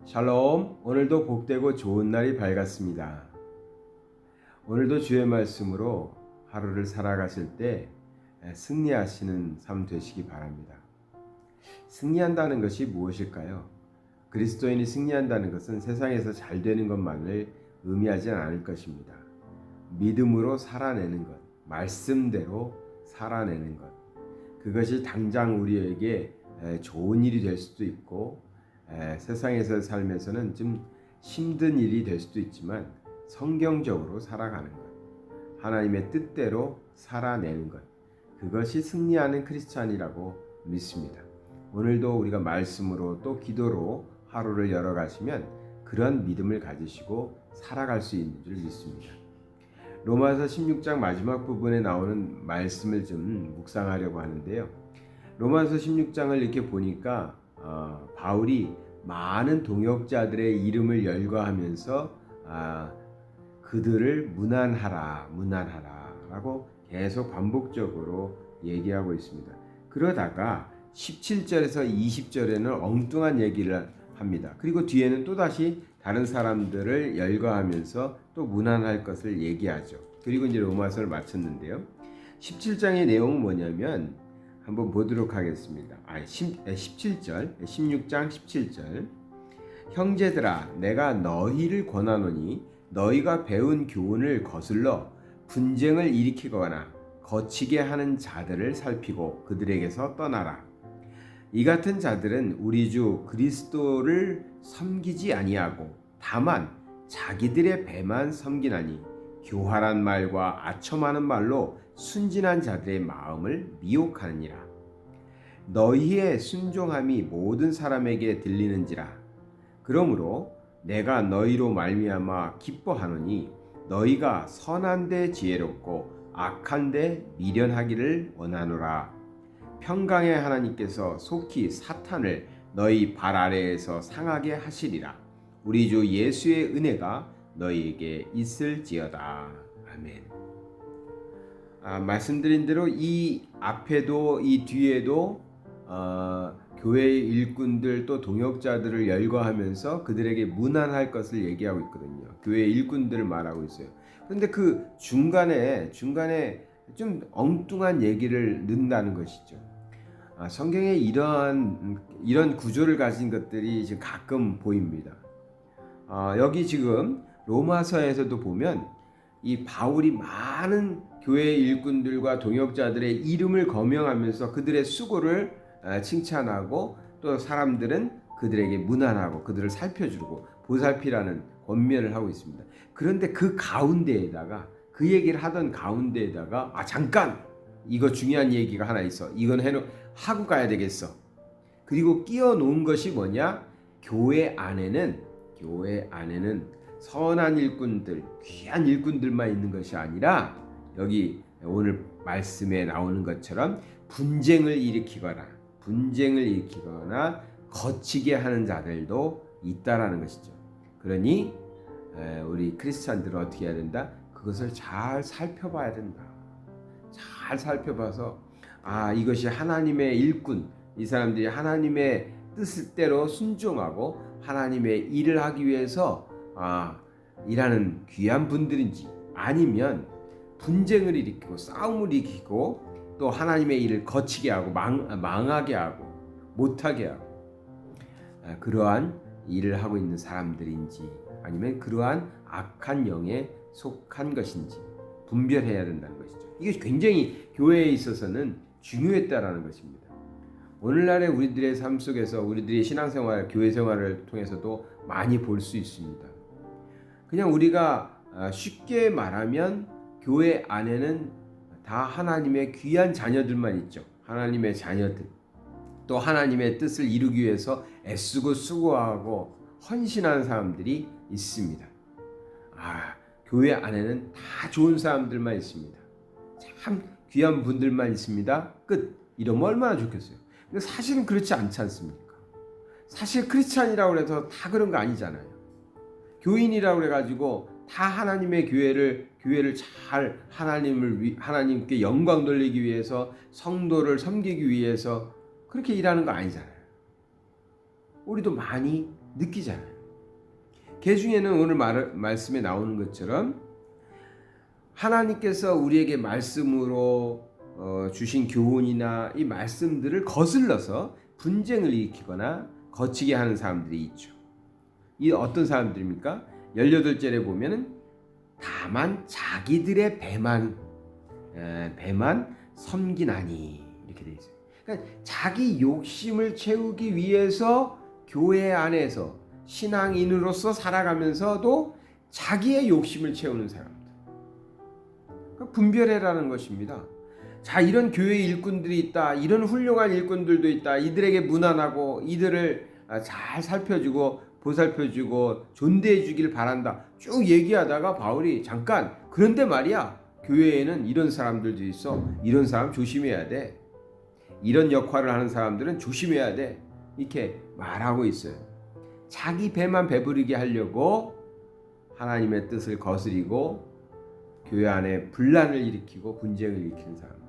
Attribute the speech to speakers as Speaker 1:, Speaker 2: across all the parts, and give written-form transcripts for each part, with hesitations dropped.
Speaker 1: 샬롬, 오늘도 복되고 좋은 날이 밝았습니다. 오늘도 주의 말씀으로 하루를 살아가실 때 승리하시는 삶 되시기 바랍니다. 승리한다는 것이 무엇일까요? 그리스도인이 승리한다는 것은 세상에서 잘 되는 것만을 의미하지 않을 것입니다. 믿음으로 살아내는 것, 말씀대로 살아내는 것, 그것이 당장 우리에게 좋은 일이 될 수도 있고 세상에서 살면서는 좀 힘든 일이 될 수도 있지만 성경적으로 살아가는 것, 하나님의 뜻대로 살아내는 것, 그것이 승리하는 크리스찬이라고 믿습니다. 오늘도 우리가 말씀으로 또 기도로 하루를 열어가시면 그런 믿음을 가지시고 살아갈 수 있는 줄 믿습니다. 로마서 16장 마지막 부분에 나오는 말씀을 좀 묵상하려고 하는데요. 로마서 16장을 이렇게 보니까 바울이 많은 동역자들의 이름을 열거하면서 그들을 문안하라 라고 계속 반복적으로 얘기하고 있습니다. 그러다가 17절에서 20절에는 엉뚱한 얘기를 합니다. 그리고 뒤에는 또다시 다른 사람들을 열거하면서 또 문안할 것을 얘기하죠. 그리고 이제 로마서를 마쳤는데요. 17장의 내용은 뭐냐면 한번 보도록 하겠습니다. 17절, 16장 17절. 형제들아, 내가 너희를 권하노니 너희가 배운 교훈을 거슬러 분쟁을 일으키거나 거치게 하는 자들을 살피고 그들에게서 떠나라. 이 같은 자들은 우리 주 그리스도를 섬기지 아니하고 다만 자기들의 배만 섬기나니 교활한 말과 아첨하는 말로 순진한 자들의 마음을 미혹하느니라. 너희의 순종함이 모든 사람에게 들리는지라. 그러므로 내가 너희로 말미암아 기뻐하노니 너희가 선한데 지혜롭고 악한데 미련하기를 원하노라. 평강의 하나님께서 속히 사탄을 너희 발 아래에서 상하게 하시리라. 우리 주 예수의 은혜가 너희에게 있을지어다. 아멘. 말씀드린 대로 이 앞에도 이 뒤에도 교회의 일꾼들 또 동역자들을 열거하면서 그들에게 문안할 것을 얘기하고 있거든요. 교회의 일꾼들을 말하고 있어요. 그런데 그 중간에 좀 엉뚱한 얘기를 넣는다는 것이죠. 성경에 이런 구조를 가진 것들이 지금 가끔 보입니다. 여기 지금 로마서에서도 보면 이 바울이 많은 교회 일꾼들과 동역자들의 이름을 거명하면서 그들의 수고를 칭찬하고 또 사람들은 그들에게 문안하고 그들을 살펴주고 보살피라는 권면을 하고 있습니다. 그런데 그 가운데에다가 그 얘기를 하던 가운데에다가 잠깐 이거 중요한 얘기가 하나 있어. 이건 하고 가야 되겠어. 그리고 끼워 놓은 것이 뭐냐? 교회 안에는 선한 일꾼들, 귀한 일꾼들만 있는 것이 아니라 여기 오늘 말씀에 나오는 것처럼 분쟁을 일으키거나 거치게 하는 자들도 있다라는 것이죠. 그러니 우리 크리스찬들은 어떻게 해야 된다? 그것을 잘 살펴봐야 된다. 잘 살펴봐서 이것이 하나님의 일꾼, 이 사람들이 하나님의 뜻대로 순종하고 하나님의 일을 하기 위해서 일하는 귀한 분들인지 아니면 분쟁을 일으키고 싸움을 일으키고 또 하나님의 일을 거치게 하고 망하게 하고 못하게 하고 그러한 일을 하고 있는 사람들인지 아니면 그러한 악한 영에 속한 것인지 분별해야 된다는 것이죠. 이게 굉장히 교회에 있어서는 중요했다라는 것입니다. 오늘날의 우리들의 삶 속에서 우리들의 신앙생활, 교회 생활을 통해서도 많이 볼 수 있습니다. 그냥 우리가 쉽게 말하면 교회 안에는 다 하나님의 귀한 자녀들만 있죠. 하나님의 자녀들. 또 하나님의 뜻을 이루기 위해서 애쓰고 수고하고 헌신하는 사람들이 있습니다. 교회 안에는 다 좋은 사람들만 있습니다. 참 귀한 분들만 있습니다. 끝. 이러면 얼마나 좋겠어요. 근데 사실은 그렇지 않지 않습니까? 사실 크리스찬이라고 해서 다 그런 거 아니잖아요. 교인이라고 해가지고 다 하나님의 교회를 잘 하나님께 영광 돌리기 위해서 성도를 섬기기 위해서 그렇게 일하는 거 아니잖아요. 우리도 많이 느끼잖아요. 그 중에는 오늘 말씀에 나오는 것처럼 하나님께서 우리에게 말씀으로 주신 교훈이나 이 말씀들을 거슬러서 분쟁을 일으키거나 거치게 하는 사람들이 있죠. 이 어떤 사람들입니까? 18절에 보면은 다만 자기들의 배만 섬기나니 이렇게 돼 있어요. 그러니까 자기 욕심을 채우기 위해서 교회 안에서 신앙인으로서 살아가면서도 자기의 욕심을 채우는 사람들. 그러니까 분별해라는 것입니다. 자, 이런 교회 일꾼들이 있다. 이런 훌륭한 일꾼들도 있다. 이들에게 무난하고 이들을 잘 살펴주고 보살펴주고 존대해주길 바란다. 쭉 얘기하다가 바울이 잠깐, 그런데 말이야, 교회에는 이런 사람들도 있어. 이런 사람 조심해야 돼. 이런 역할을 하는 사람들은 조심해야 돼. 이렇게 말하고 있어요. 자기 배만 배부르게 하려고 하나님의 뜻을 거스리고 교회 안에 분란을 일으키고 분쟁을 일으키는 사람들.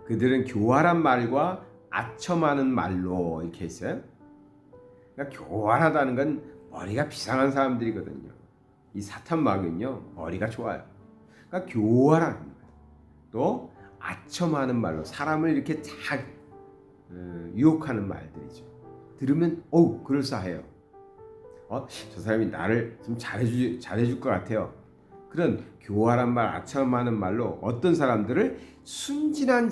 Speaker 1: 그들은 교활한 말과 아첨하는 말로 이렇게 했어요. 그러니까 교활하다는 건 머리가 비상한 사람들이거든요. 이 사탄막은요, 머리가 좋아요. 그러니까 교활한 말, 또 아첨하는 말로 사람을 이렇게 잘 유혹하는 말들이죠. 들으면 그럴싸해요. 저 사람이 나를 좀 잘해줄 것 같아요. 그런 교활한 말, 아첨하는 말로 어떤 사람들을 순진한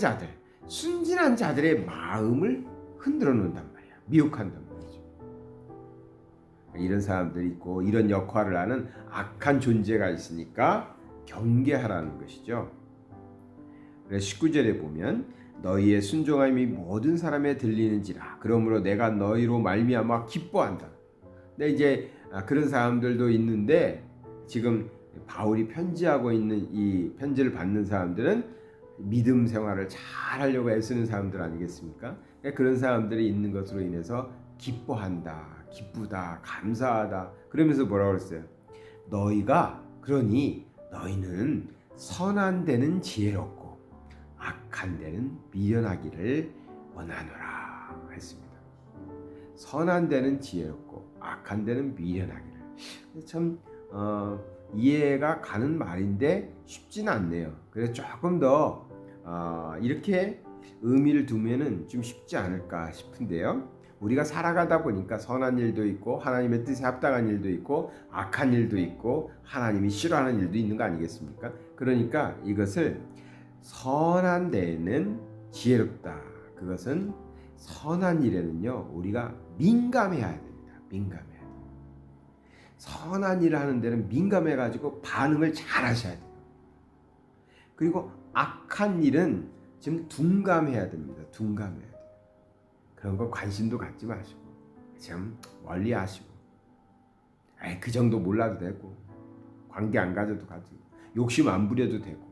Speaker 1: 자들의 마음을 흔들어 놓는단 말이야. 미혹한단 말이죠. 이런 사람들이 있고 이런 역할을 하는 악한 존재가 있으니까 경계하라는 것이죠. 그래서 19절에 보면 너희의 순종함이 모든 사람에 들리는지라 그러므로 내가 너희로 말미암아 기뻐한다. 근데 이제 그런 사람들도 있는데 지금 바울이 편지하고 있는 이 편지를 받는 사람들은 믿음 생활을 잘 하려고 애쓰는 사람들 아니겠습니까? 그러니까 그런 사람들이 있는 것으로 인해서 기뻐한다, 기쁘다, 감사하다 그러면서 뭐라고 그랬어요? 너희는 선한 데는 지혜롭고 악한 데는 미련하기를 원하노라 했습니다. 선한 데는 지혜롭고 악한 데는 미련하기를. 참 이해가 가는 말인데 쉽지는 않네요. 그래서 조금 더 이렇게 의미를 두면은 좀 쉽지 않을까 싶은데요. 우리가 살아가다 보니까 선한 일도 있고 하나님의 뜻에 합당한 일도 있고 악한 일도 있고 하나님이 싫어하는 일도 있는 거 아니겠습니까? 그러니까 이것을 선한 데에는 지혜롭다. 그것은 선한 일에는요 우리가 민감해야 됩니다. 민감해야 돼요. 선한 일을 하는 데는 민감해가지고 반응을 잘 하셔야 돼요. 그리고 악한 일은 지금 둔감해야 됩니다. 둔감해야 돼요. 그런 거 관심도 갖지 마시고 좀 멀리 하시고 그 정도 몰라도 되고 관계 안 가져도 가지고 욕심 안 부려도 되고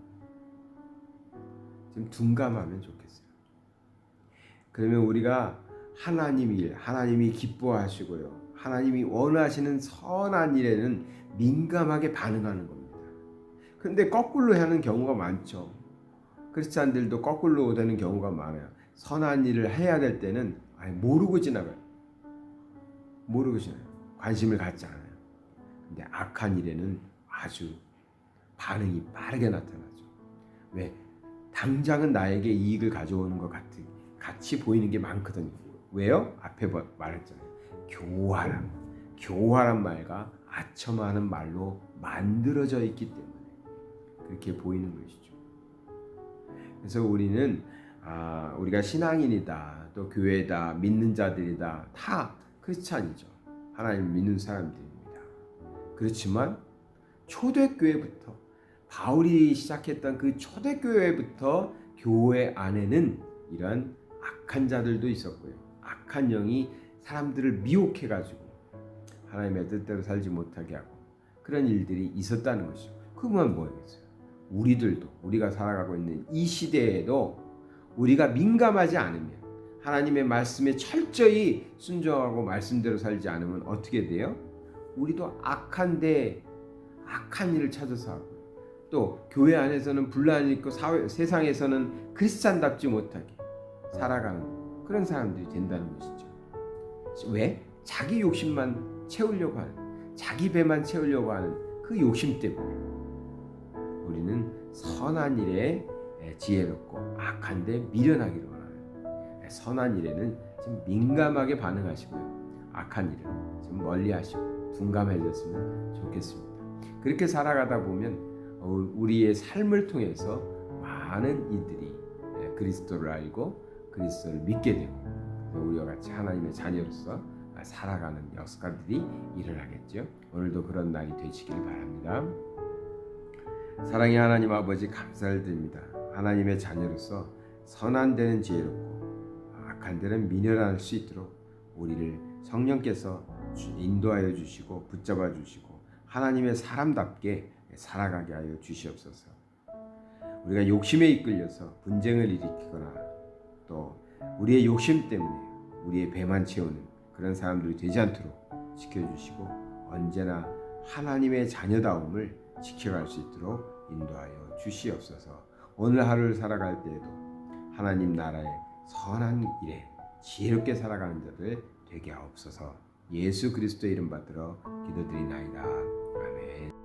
Speaker 1: 좀 둔감하면 좋겠어요. 그러면 우리가 하나님 일, 하나님이 기뻐하시고요. 하나님이 원하시는 선한 일에는 민감하게 반응하는 겁니다. 그런데 거꾸로 하는 경우가 많죠. 크리스찬들도 거꾸로 되는 경우가 많아요. 선한 일을 해야 될 때는 모르고 지나가요. 관심을 갖지 않아요. 근데 악한 일에는 아주 반응이 빠르게 나타나죠. 왜? 당장은 나에게 이익을 가져오는 것 같이 보이는 게 많거든요. 왜요? 앞에 말했잖아요. 교활한 말과 아첨하는 말로 만들어져 있기 때문에 그렇게 보이는 것이죠. 그래서 우리는 우리가 신앙인이다, 또 교회다, 믿는 자들이다, 다 크리스찬이죠. 하나님 믿는 사람들입니다. 그렇지만 초대교회부터 바울이 시작했던 그 초대교회부터 교회 안에는 이런 악한 자들도 있었고요. 악한 영이 사람들을 미혹해가지고 하나님의 뜻대로 살지 못하게 하고 그런 일들이 있었다는 것이죠. 그러면 뭐겠어요? 우리가 살아가고 있는 이 시대에도 우리가 민감하지 않으면 하나님의 말씀에 철저히 순종하고 말씀대로 살지 않으면 어떻게 돼요? 우리도 악한 일을 찾아서 하고 또 교회 안에서는 분란이 있고 세상에서는 크리스찬답지 못하게 살아가는 그런 사람들이 된다는 것이죠. 왜? 자기 욕심만 채우려고 하는, 자기 배만 채우려고 하는 그 욕심 때문에 우리는 선한 일에 지혜롭고 악한 데 미련하기를 원하는, 선한 일에는 좀 민감하게 반응하시고요, 악한 일은 좀 멀리하시고 둔감해졌으면 좋겠습니다. 그렇게 살아가다 보면 우리의 삶을 통해서 많은 이들이 그리스도를 알고 그리스도를 믿게 되고 우리와 같이 하나님의 자녀로서 살아가는 역사들이 일어나겠죠. 오늘도 그런 날이 되시길 바랍니다. 사랑의 하나님 아버지, 감사를 드립니다. 하나님의 자녀로서 선한 데는 지혜롭고 악한 데는 미련할 수 있도록 우리를 성령께서 인도하여 주시고 붙잡아 주시고 하나님의 사람답게 살아가게 하여 주시옵소서. 우리가 욕심에 이끌려서 분쟁을 일으키거나 또 우리의 욕심 때문에 우리의 배만 채우는 그런 사람들이 되지 않도록 지켜주시고 언제나 하나님의 자녀다움을 지켜갈 수 있도록 인도하여 주시옵소서. 오늘 하루를 살아갈 때에도 하나님 나라의 선한 일에 지혜롭게 살아가는 자들 되게 하옵소서. 예수 그리스도의 이름 받들어 기도드리나이다. 아멘.